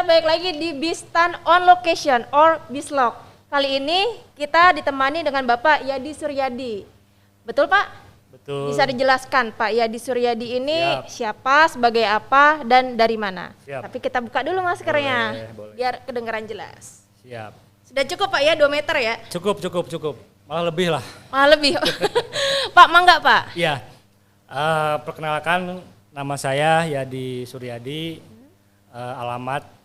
balik lagi di Bistan on Location or Bislog. Kali ini kita ditemani dengan Bapak Yadi Suryadi. Betul Pak? Betul. Bisa dijelaskan Pak Yadi Suryadi ini siapa, sebagai apa, dan dari mana? Siap. Tapi kita buka dulu maskernya, boleh. biar kedengaran jelas. Siap. Sudah cukup Pak ya, 2 meter ya? Cukup. Malah lebih lah. Malah lebih. Pak, mangga Pak? Iya. Perkenalkan, nama saya Yadi Suryadi. Alamat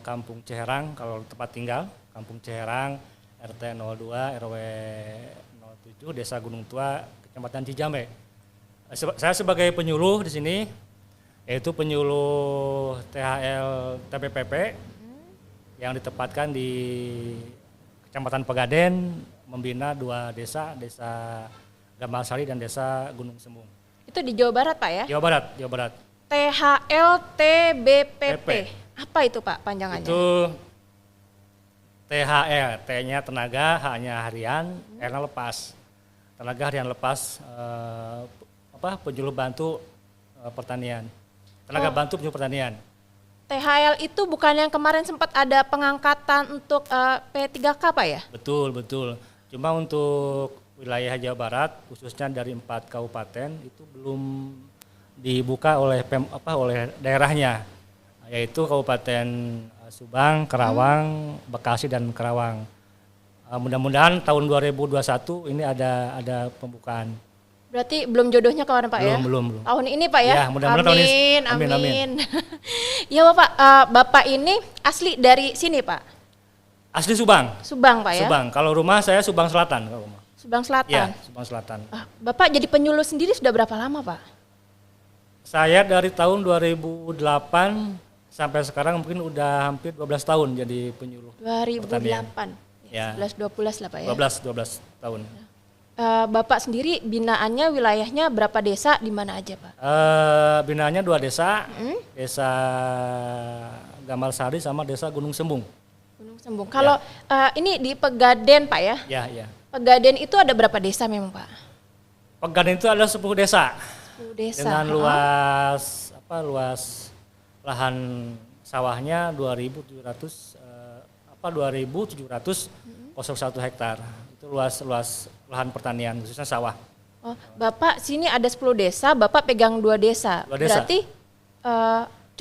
Kampung Ciherang, kalau tempat tinggal Kampung Ciherang, RT 02 RW 07 Desa Gunung Tua, Kecamatan Cijambe. Saya sebagai penyuluh di sini, yaitu penyuluh THL TBPP yang ditempatkan di Kecamatan Pegaden, membina 2 desa, Desa Gamalsari dan Desa Gunung Sembung. Itu di Jawa Barat Pak ya? Jawa Barat. THLTBPP. Apa itu Pak panjangannya? Itu THL, T-nya tenaga, H-nya harian, R-nya lepas. Tenaga harian lepas, penyuluh bantu pertanian. Tenaga bantu penyuluh pertanian. THL itu bukan yang kemarin sempat ada pengangkatan untuk P3K Pak ya? Betul. Cuma untuk wilayah Jawa Barat, khususnya dari 4 kabupaten itu belum dibuka oleh daerahnya, yaitu Kabupaten Subang, Karawang, Bekasi dan Karawang. Mudah-mudahan tahun 2021 ini ada pembukaan. Berarti belum jodohnya kemarin Pak ya? Belum. Tahun ini Pak ya? Ya, mudah-mudahan tahun ini. Amin. Ya Bapak, Bapak ini asli dari sini Pak? Asli Subang. Subang Pak ya? Subang. Kalau rumah saya Subang Selatan. Kalau rumah. Subang Selatan? Ya, Subang Selatan. Bapak jadi penyuluh sendiri sudah berapa lama Pak? Saya dari tahun 2008 sampai sekarang mungkin udah hampir 12 tahun jadi penyuluh 2008. pertanian. Ya. 11-12 lah Pak ya? 12 tahun. Bapak sendiri binaannya wilayahnya berapa desa, di mana aja Pak? Binaannya 2 desa, Desa Gamalsari sama Desa Gunung Sembung. Gunung Sembung. Kalau ini di Pegaden Pak ya? Ya. Pegaden itu ada berapa desa memang Pak? Pegaden itu ada 10 desa. 10 desa. Dengan luas lahan sawahnya 2.701 hektar. Itu luas lahan pertanian khususnya sawah. Oh, Bapak sini ada 10 desa, Bapak pegang 2 desa. 2 desa. Berarti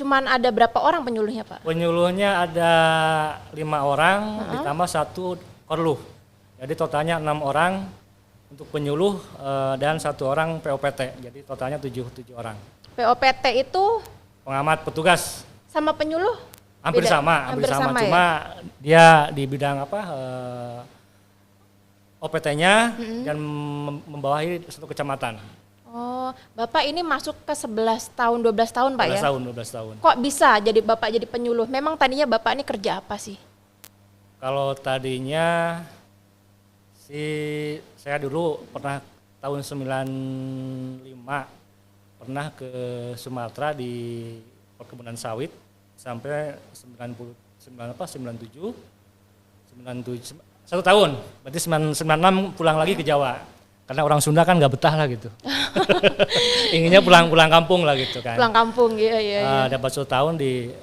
cuman ada berapa orang penyuluhnya Pak? Penyuluhnya ada 5 orang ditambah 1 korluh. Jadi totalnya 6 orang untuk penyuluh dan 1 orang POPT. Jadi totalnya 7 orang. POPT itu Pengamat petugas. sama penyuluh? Hampir sama. Ya? Cuma dia di bidang OPT-nya dan membawahi 1 kecamatan. Oh, Bapak ini masuk ke 11 tahun, 12 tahun Pak ya? 12 tahun. Kok bisa jadi Bapak jadi penyuluh? Memang tadinya Bapak ini kerja apa sih? Kalau tadinya saya dulu pernah tahun 95 pernah ke Sumatera di perkebunan sawit sampai 97 1 tahun. Berarti 96 pulang lagi ke Jawa. Karena orang Sunda kan nggak betah lah gitu. Inginnya pulang kampung lah gitu kan. Pulang kampung, iya. Dapat 1 tahun di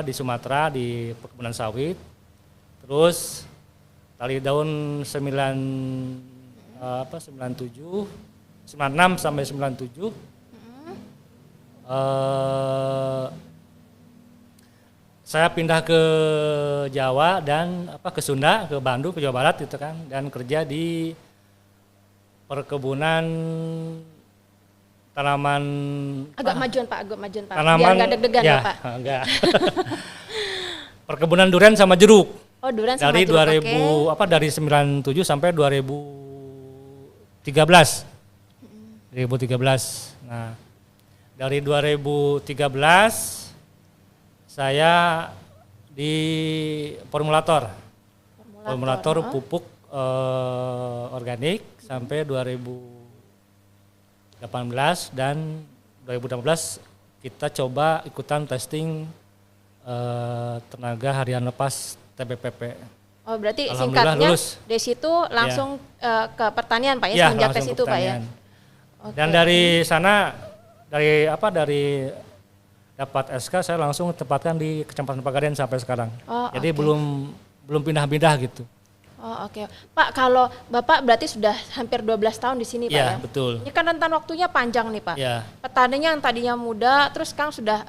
Sumatera di perkebunan sawit. Terus dari tahun 96 sampai 97 saya pindah ke Jawa dan ke Sunda, ke Bandung, ke Jawa Barat gitu kan, dan kerja di perkebunan tanaman agak majuan Pak. Tanaman, biar nggak deg-degan ya Pak. Enggak. Perkebunan durian sama jeruk. Oh, durian sama dari jeruk. Dari 97 sampai 2013. 2013. Nah, dari 2013 saya di formulator pupuk organik sampai 2018 dan 2018 kita coba ikutan testing tenaga harian lepas TBPP. Oh, berarti singkatnya dari situ langsung ke pertanian Pak ya, semenjak tes itu Pak ya. Okay. Dan dari sana dari dapat SK saya langsung tempatkan di Kecamatan Pegadaian sampai sekarang. Oh, Jadi oke. belum pindah-pindah gitu. Oh, oke. Pak, kalau Bapak berarti sudah hampir 12 tahun di sini, Pak Iya, ya? betul. Ini kan rentan waktunya panjang nih, Pak. Ya, Petaninya yang tadinya muda, terus sekarang sudah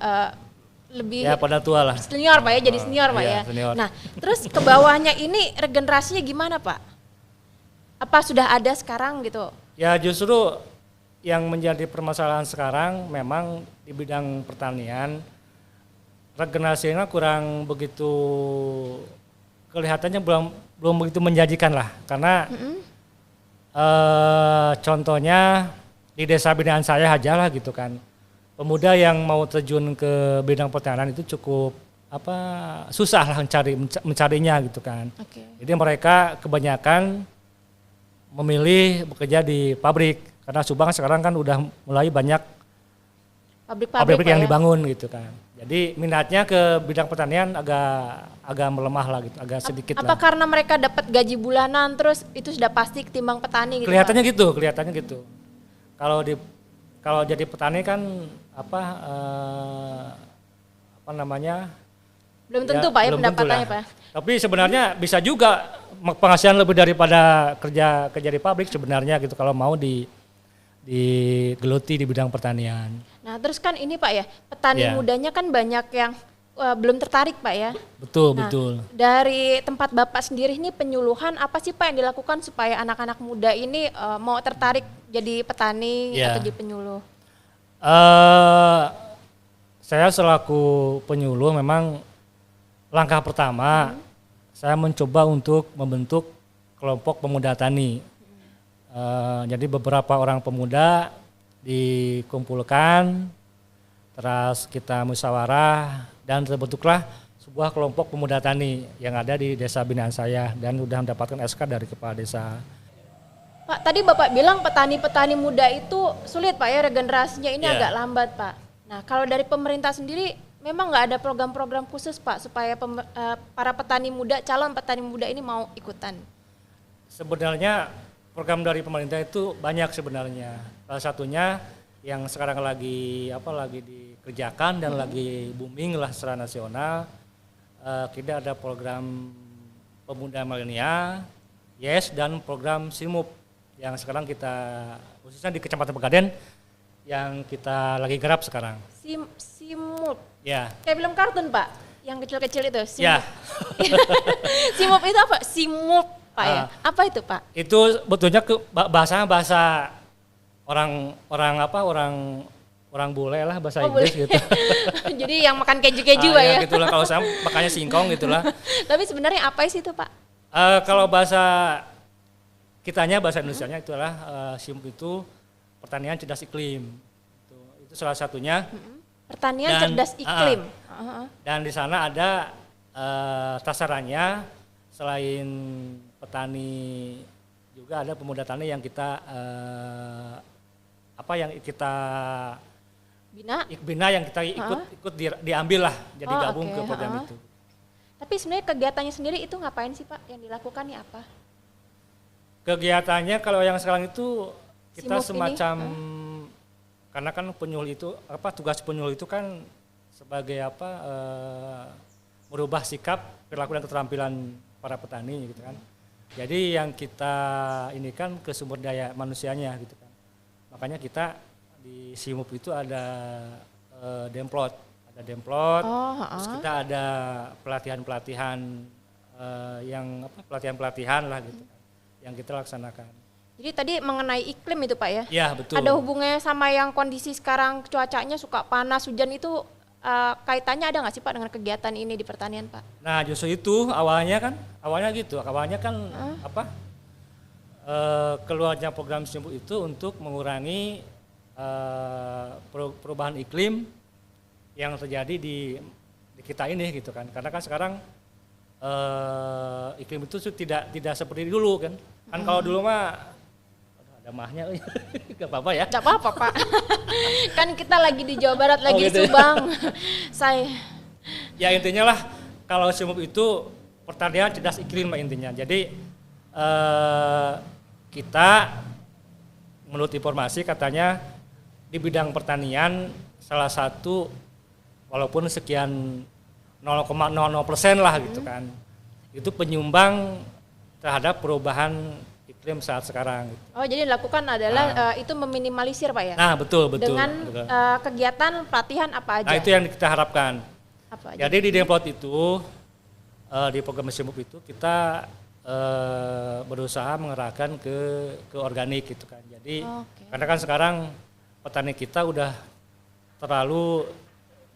lebih ya pada tua lah. senior, Pak ya, jadi senior, Pak iya, ya. senior. Nah, terus ke bawahnya ini regenerasinya gimana, Pak? Apa sudah ada sekarang gitu? Ya justru yang menjadi permasalahan sekarang memang di bidang pertanian regenerasinya kurang begitu kelihatannya belum begitu menjanjikan lah karena contohnya di desa binaan saya aja lah gitu kan pemuda yang mau terjun ke bidang pertanian itu cukup susah lah mencarinya gitu kan. Oke. Jadi mereka kebanyakan memilih bekerja di pabrik karena Subang sekarang kan udah mulai banyak Pabrik-pabrik, pabrik Pak yang ya? dibangun gitu kan. Jadi minatnya ke bidang pertanian agak melemah lah gitu, agak sedikit Apa lah. karena mereka dapat gaji bulanan terus itu sudah pasti ketimbang petani gitu, Kelihatannya Pak? gitu. Kalau jadi petani kan apa namanya? Belum tentu, Pak ya, belum tentu pendapatannya, lah. Pak. Tapi sebenarnya bisa juga penghasilan lebih daripada kerja di pabrik sebenarnya gitu kalau mau digeluti di bidang pertanian. Nah, terus kan ini, Pak ya, petani Ya. mudanya kan banyak yang belum tertarik, Pak ya. Betul, Nah, betul. dari tempat Bapak sendiri ini penyuluhan apa sih, Pak, yang dilakukan supaya anak-anak muda ini mau tertarik jadi petani Ya. atau jadi penyuluh? Saya selaku penyuluh memang langkah pertama saya mencoba untuk membentuk kelompok pemuda tani. Jadi beberapa orang pemuda dikumpulkan, terus kita musyawarah dan terbentuklah sebuah kelompok pemuda tani yang ada di desa binaan saya dan sudah mendapatkan SK dari kepala desa. Pak, tadi Bapak bilang petani-petani muda itu sulit, Pak ya, regenerasinya ini Ya. agak lambat, Pak. Nah, kalau dari pemerintah sendiri memang nggak ada program-program khusus, Pak, supaya para petani muda, calon petani muda ini mau ikutan? Sebenarnya program dari pemerintah itu banyak sebenarnya. Salah satunya yang sekarang lagi dikerjakan dan lagi booming lah secara nasional. Kita ada program pemuda milenial, YES dan program SIMUP yang sekarang kita khususnya di Kecamatan Pegadaian yang kita lagi garap sekarang. Simut. Ya. Kayak film kartun, Pak. Yang kecil-kecil itu, Simut. Ya. Simut itu apa? Simut, Pak ya. Apa itu, Pak? Itu betulnya bahasa orang bule lah bahasa Inggris boleh. gitu. Jadi yang makan keju-keju, Pak ya. Gitulah kalau saya makanya singkong gitulah. Tapi sebenarnya apa sih itu, Pak? Kalau bahasa kitanya bahasa Indonesianya itu adalah SIM itu pertanian cerdas iklim. Itu salah satunya. Pertanian Dan, cerdas iklim. Dan di sana ada tasarannya selain petani juga ada pemuda tani yang kita bina yang kita ikut diambil lah jadi gabung oke, ke program itu. Tapi sebenarnya kegiatannya sendiri itu ngapain sih, Pak? Yang dilakukan nih apa? Kegiatannya kalau yang sekarang itu kita Simuk semacam karena kan penyuluh itu tugas penyuluh itu kan sebagai merubah sikap, perilaku dan keterampilan para petani gitu kan. Jadi yang kita ini kan ke sumber daya manusianya gitu kan. Makanya kita di SIMUP itu ada demplot, terus kita ada pelatihan-pelatihan pelatihan-pelatihan lah gitu kan yang kita laksanakan. Jadi tadi mengenai iklim itu, Pak ya? Ya betul. Ada hubungannya sama yang kondisi sekarang cuacanya suka panas, hujan itu kaitannya ada nggak sih, Pak, dengan kegiatan ini di pertanian, Pak? Nah justru itu awalnya kan keluarnya program SIMUP itu untuk mengurangi perubahan iklim yang terjadi di kita ini gitu kan. Karena kan sekarang iklim itu tidak seperti dulu kan. Kan kalau dulu mah ada mahnya nggak apa-apa ya. Nggak apa-apa, Pak. Kan kita lagi di Jawa Barat, lagi di gitu ya. Subang. Saya Ya intinya lah kalau SIMUP itu pertanian cerdas iklim Mbak, intinya. Jadi kita menurut informasi katanya di bidang pertanian salah satu walaupun sekian 0,00% lah gitu kan. Itu penyumbang terhadap perubahan iklim saat sekarang. Oh, jadi dilakukan adalah itu meminimalisir Pak ya? Nah, betul. Dengan betul. Kegiatan pelatihan apa aja? Nah, itu yang kita harapkan. Apa aja? Jadi di Demplot itu, di program SIMUP itu kita berusaha mengerahkan ke organik gitu kan. Jadi karena kan sekarang petani kita udah terlalu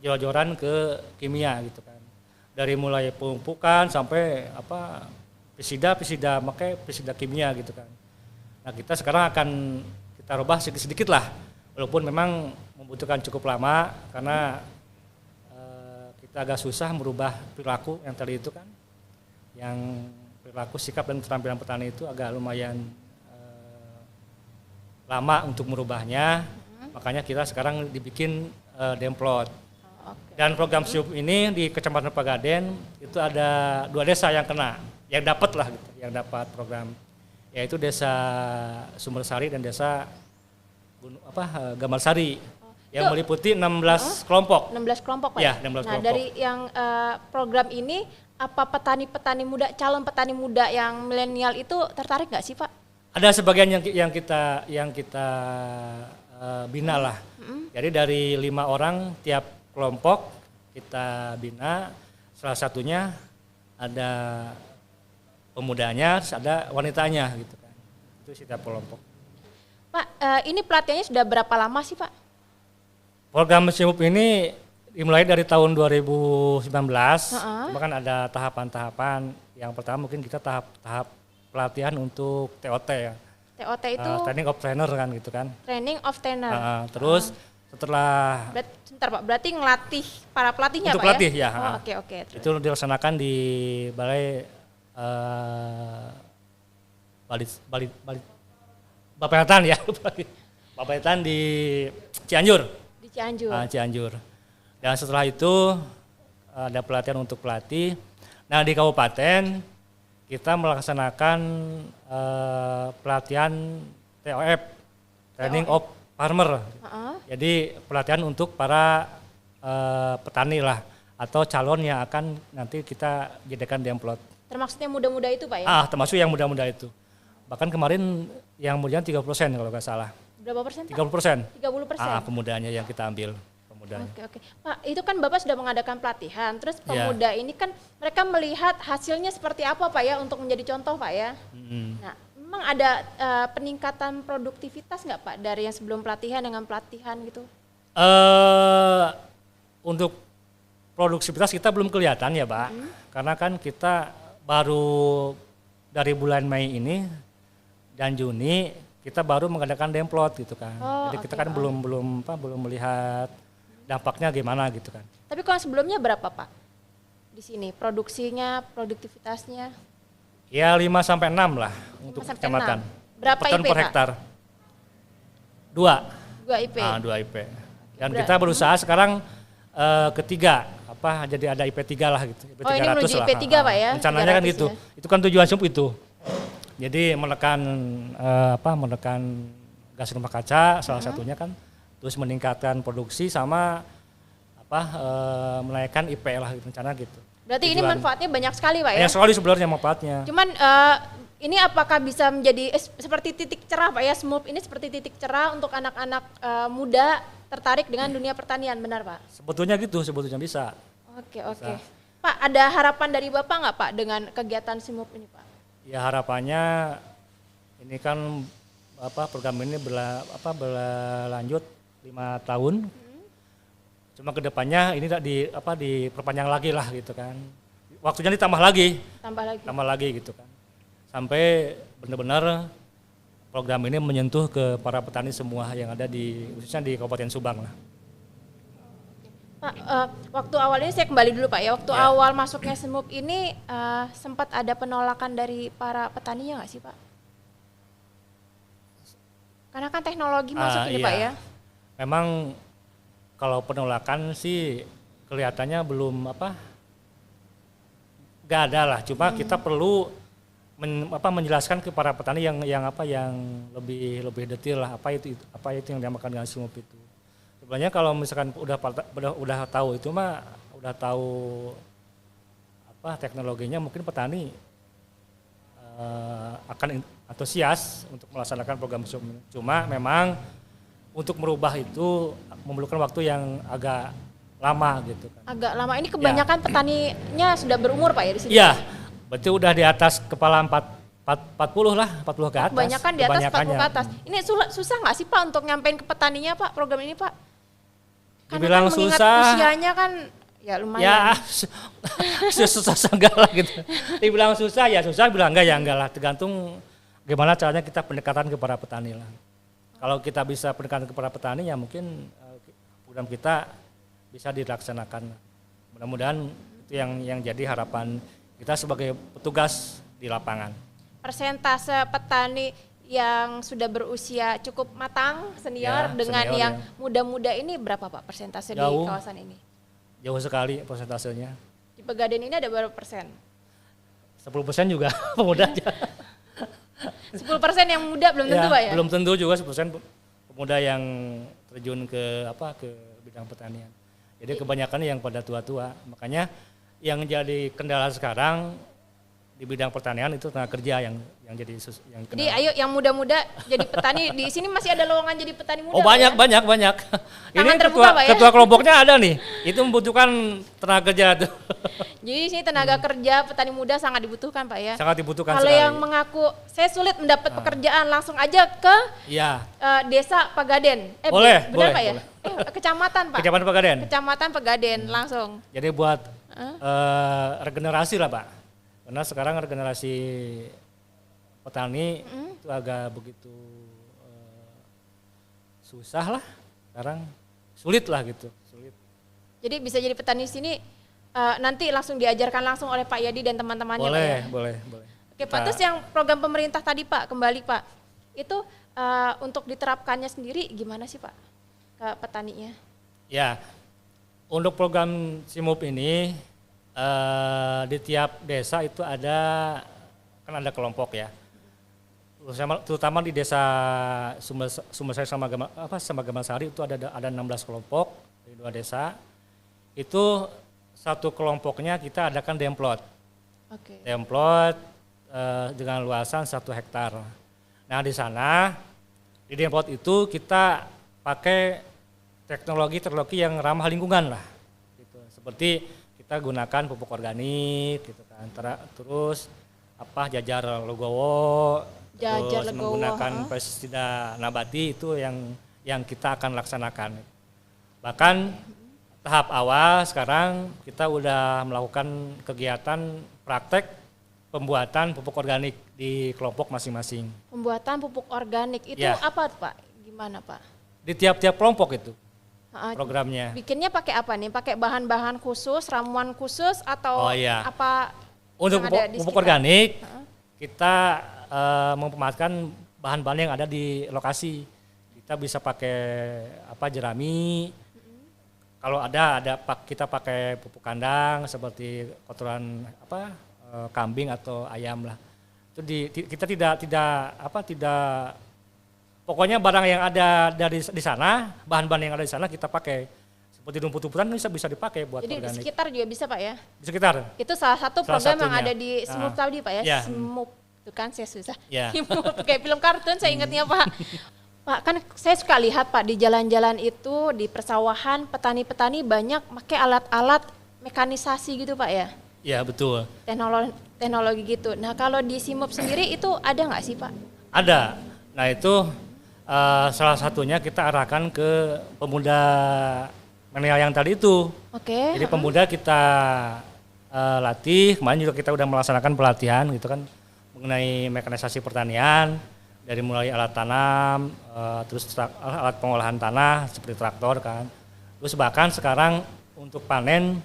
jor-joran ke kimia gitu kan. Dari mulai pemupukan sampai pesida kimia gitu kan. Nah, kita sekarang akan kita rubah sedikit-sedikit lah. Walaupun memang membutuhkan cukup lama karena kita agak susah merubah perilaku yang tadi itu kan. Yang perilaku, sikap dan keterampilan petani itu agak lumayan lama untuk merubahnya. Makanya kita sekarang dibikin Demplot. Dan program SIUP ini di Kecamatan Pegadaian itu ada 2 desa yang kena, yang dapat lah gitu, yang dapat program, yaitu Desa Sumbersari dan Desa Gamarsari, yang meliputi 16 kelompok. 16 kelompok Pak? Ya, 16 kelompok. Dari yang program ini, apa petani-petani muda, calon petani muda yang milenial itu tertarik nggak sih Pak? Ada sebagian yang kita bina lah. Jadi dari 5 orang tiap kelompok kita bina, salah satunya ada pemudanya, ada wanitanya gitu kan. Itu setiap kelompok. Pak, ini pelatihannya sudah berapa lama sih Pak? Program SIMUP ini dimulai dari tahun 2019, cuma kan ada tahapan-tahapan. Yang pertama mungkin kita tahap pelatihan untuk TOT ya. TOT itu? Training of Trainer kan gitu kan. Training of Trainer. Terus setelah sebentar Pak, berarti ngelatih para pelatihnya untuk Pak pelatih, ya? ya. Oke. Itu dilaksanakan di balai Bapeten ya, Bapeten di Cianjur. Di Cianjur. Cianjur. Dan setelah itu ada pelatihan untuk pelatih. Nah, di kabupaten kita melaksanakan pelatihan TOF, Training of Farmer. Jadi pelatihan untuk para petani lah, atau calon yang akan nanti kita jadikan Demplot. Termasuknya muda-muda itu Pak ya? Termasuk yang muda-muda itu. Bahkan kemarin yang mudanya 30% kalau nggak salah. Berapa persen Pak? 30%. 30%? Pemudanya yang kita ambil. Oke. Pak, itu kan Bapak sudah mengadakan pelatihan, terus pemuda ini kan mereka melihat hasilnya seperti apa Pak ya, untuk menjadi contoh Pak ya. Nah, memang ada peningkatan produktivitas nggak Pak dari yang sebelum pelatihan dengan pelatihan gitu? Untuk produktivitas kita belum kelihatan ya Pak, karena kan kita baru dari bulan Mei ini dan Juni kita baru mengadakan Demplot gitu kan. Jadi kita kan belum melihat dampaknya gimana gitu kan. Tapi kalau sebelumnya berapa Pak di sini produksinya, produktivitasnya? Ya 5 sampai 6 lah untuk kecamatan. Berapa IP per hektar? 2 IP. 2 IP. Dan kita berusaha sekarang ketiga, jadi ada IP 3 lah gitu. IP 300 ini menuju IP 3 Pak ya? Rencananya kan gitu. Ya. Itu kan tujuan SIMUP itu. Jadi menekan gas rumah kaca salah satunya kan, terus meningkatkan produksi sama menaikkan IP lah rencana gitu. Berarti ini manfaatnya banyak sekali Pak ya? Banyak sekali sebenarnya manfaatnya. Cuman ini apakah bisa menjadi seperti titik cerah Pak ya, SIMUP ini seperti titik cerah untuk anak-anak muda tertarik dengan dunia pertanian, benar Pak? Sebetulnya bisa. Oke. Pak, ada harapan dari Bapak nggak Pak dengan kegiatan SIMUP ini Pak? Ya harapannya ini kan program ini berlanjut 5 tahun. Cuma kedepannya ini diperpanjang lagi lah gitu kan. Waktunya ditambah lagi. Tambah lagi gitu kan. Sampai benar-benar program ini menyentuh ke para petani semua yang ada khususnya di Kabupaten Subang lah. Pak, waktu awal ini saya kembali dulu Pak ya. Waktu awal masuknya SIMUP ini sempat ada penolakan dari para petaninya nggak sih Pak? Karena kan teknologi masuk ini Pak ya. Memang kalau penolakan sih kelihatannya belum nggak ada lah. Cuma kita perlu menjelaskan ke para petani yang lebih detail lah apa itu yang dinamakan dengan SIMUP itu. Sebenarnya kalau misalkan udah tahu itu mah udah tahu apa teknologinya, mungkin petani akan antusias untuk melaksanakan program SIMUP. Cuma memang untuk merubah itu memerlukan waktu yang agak lama gitu kan. Agak lama. Ini kebanyakan petaninya sudah berumur Pak ya di sini? Iya, berarti udah di atas kepala 40 lah, 40 ke atas. Kebanyakan di atas 40 ke atas. Ini susah nggak sih Pak untuk nyampein ke petaninya Pak program ini Pak? Karena Dibilang kan mengingat susah. usianya kan ya lumayan. Ya, susah enggak lah gitu. Dibilang susah ya susah, bilang enggak ya enggak lah. Tergantung gimana caranya kita pendekatan kepada petani lah. Kalau kita bisa pendekatan kepada petani ya mungkin program kita bisa dilaksanakan. Mudah-mudahan itu yang jadi harapan kita sebagai petugas di lapangan. Persentase petani yang sudah berusia cukup matang senior Ya, dengan senior, yang ya. muda-muda ini berapa Pak persentase di Jauh. kawasan ini? Jauh sekali persentasenya. Di Pegadaian ini ada berapa persen? 10% juga pemuda aja. 10% yang muda belum tentu Pak ya? Belum tentu juga 10% pemuda yang terjun ke bidang pertanian. Jadi kebanyakan yang pada tua-tua. Makanya yang jadi kendala sekarang di bidang pertanian itu tenaga kerja yang jadi yang kendala. Jadi ayo yang muda-muda jadi petani, di sini masih ada lowongan jadi petani muda. Oh Pak, banyak, ya? banyak. Ini terbuka, Pak, ya? ketua kelompoknya ada nih. Itu membutuhkan tenaga kerja tuh. Jadi di sini tenaga kerja petani muda sangat dibutuhkan Pak ya. Sangat dibutuhkan Kalau sekali. yang mengaku saya sulit mendapat pekerjaan langsung aja ke Iya. desa Pegadaian. Boleh, benar boleh, Pak ya? boleh. Kecamatan Pak. Kecamatan Pegadaian. Kecamatan Pegadaian langsung. Jadi buat regenerasi lah Pak. Karena sekarang regenerasi petani itu agak begitu susah lah. Sekarang sulit lah gitu. Sulit. Jadi bisa jadi petani di sini nanti langsung diajarkan langsung oleh Pak Yadi dan teman-temannya Pak ya? Boleh. Oke Pak, terus yang program pemerintah tadi Pak, kembali Pak. Itu untuk diterapkannya sendiri gimana sih Pak ke petaninya? Ya, untuk program SIMUP ini di tiap desa itu ada kelompok ya. Terutama di desa Sumbersari sama Gemarsari itu ada 16 kelompok di 2 desa. Itu satu kelompoknya kita adakan demplot. Oke. Demplot dengan luasan 1 hektar. Nah di sana di demplot itu kita pakai teknologi yang ramah lingkungan lah. Gitu. Seperti kita gunakan pupuk organik, gitu kan. Terus jajar legowo, terus menggunakan pestisida nabati itu yang kita akan laksanakan. Bahkan tahap awal sekarang kita udah melakukan kegiatan praktek pembuatan pupuk organik di kelompok masing-masing. Pembuatan pupuk organik itu Ya. apa Pak? Gimana Pak? Di tiap-tiap kelompok itu programnya. Bikinnya pakai apa nih? Pakai bahan-bahan khusus, ramuan khusus atau apa? Untuk yang ada di pupuk sekitar? organik kita memanfaatkan bahan-bahan yang ada di lokasi. Kita bisa pakai jerami. Kalau kita pakai pupuk kandang seperti kotoran kambing atau ayam lah. Itu kita tidak pokoknya barang yang ada di sana, bahan-bahan yang ada di sana kita pakai. Seperti rumput-rumputan bisa dipakai buat Jadi organik. di sekitar juga bisa Pak ya? Di sekitar. Itu salah satu program yang satunya. ada di SIMUP tadi Pak ya? Ya. SIMUP, itu kan saya susah. Ya. SIMUP, kayak film kartun saya ingatnya Pak. Pak kan saya suka lihat Pak di jalan-jalan itu, di persawahan petani-petani banyak pakai alat-alat mekanisasi gitu Pak ya? Ya betul. Teknologi gitu. Nah kalau di SIMUP sendiri itu ada nggak sih Pak? Ada. Nah itu salah satunya kita arahkan ke pemuda milenial yang tadi itu. Oke. Jadi pemuda kita latih, kemarin juga kita udah melaksanakan pelatihan gitu kan mengenai mekanisasi pertanian dari mulai alat tanam, terus alat pengolahan tanah seperti traktor kan. Terus bahkan sekarang untuk panen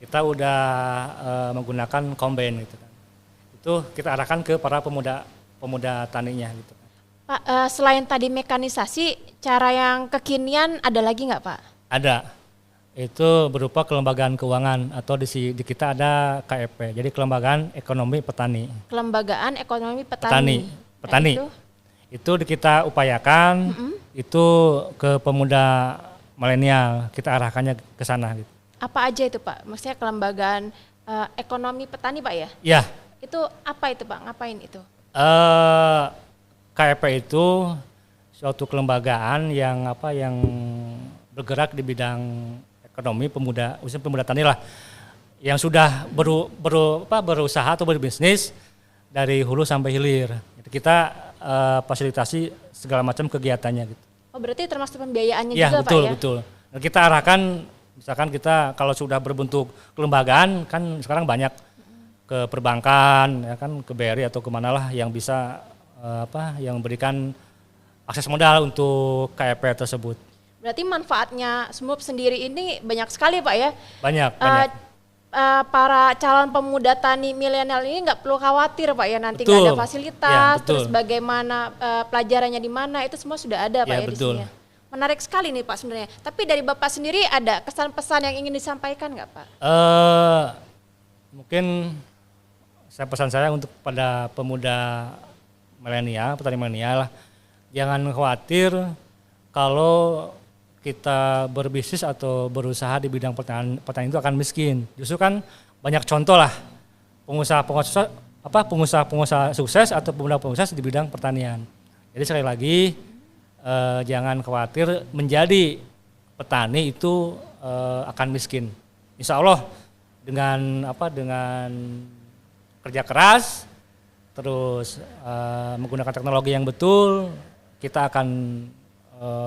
kita udah menggunakan combine gitu kan. Itu kita arahkan ke para pemuda taninya gitu. Pak, selain tadi mekanisasi, cara yang kekinian ada lagi nggak Pak? Ada. Itu berupa kelembagaan keuangan atau di kita ada KEP. Jadi Kelembagaan Ekonomi Petani. Kelembagaan Ekonomi Petani. Petani. Nah, itu kita upayakan itu ke pemuda milenial, kita arahkannya ke sana gitu. Apa aja itu Pak? Maksudnya kelembagaan ekonomi petani Pak ya? Ya. Itu apa itu Pak? Ngapain itu? KEP itu suatu kelembagaan yang bergerak di bidang ekonomi usia pemuda tani lah, yang sudah berusaha atau berbisnis dari hulu sampai hilir. Kita fasilitasi segala macam kegiatannya gitu. Oh berarti termasuk pembiayaannya ya, juga betul, Pak ya? Betul. Dan kita arahkan, misalkan kita kalau sudah berbentuk kelembagaan kan sekarang banyak ke perbankan, ya kan, ke BRI atau kemana lah yang bisa yang memberikan akses modal untuk KEP tersebut. Berarti manfaatnya SMUP sendiri ini banyak sekali Pak ya? Banyak. Para calon pemuda tani milenial ini nggak perlu khawatir Pak ya, nanti nggak ada fasilitas, terus bagaimana pelajarannya di mana, itu semua sudah ada Pak ya di sini. Menarik sekali nih Pak sebenarnya. Tapi dari Bapak sendiri ada kesan-pesan yang ingin disampaikan nggak Pak? Mungkin pesan saya untuk pada pemuda milenial, petani milenial lah, jangan khawatir kalau kita berbisnis atau berusaha di bidang pertanian itu akan miskin. Justru kan banyak contoh lah pengusaha sukses atau pemuda sukses di bidang pertanian. Jadi sekali lagi jangan khawatir menjadi petani itu akan miskin. Insya Allah dengan kerja keras, terus menggunakan teknologi yang betul, kita akan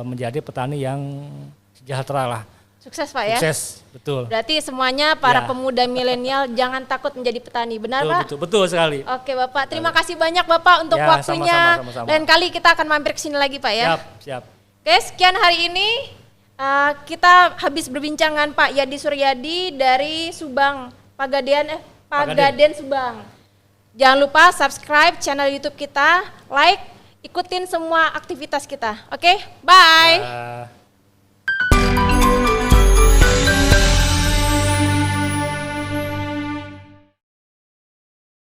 menjadi petani yang sejahtera lah. Sukses Pak ya? Sukses, betul. Berarti semuanya para pemuda milenial jangan takut menjadi petani, benar Pak? Betul sekali. Oke Bapak, terima kasih banyak Bapak untuk waktunya. Sama-sama. Lain kali kita akan mampir ke sini lagi Pak ya? Siap. Oke, sekian hari ini kita habis berbincang dengan Pak Yadi Suryadi dari Subang, Pagaden Subang. Jangan lupa subscribe channel YouTube kita, like, ikutin semua aktivitas kita. Oke, bye.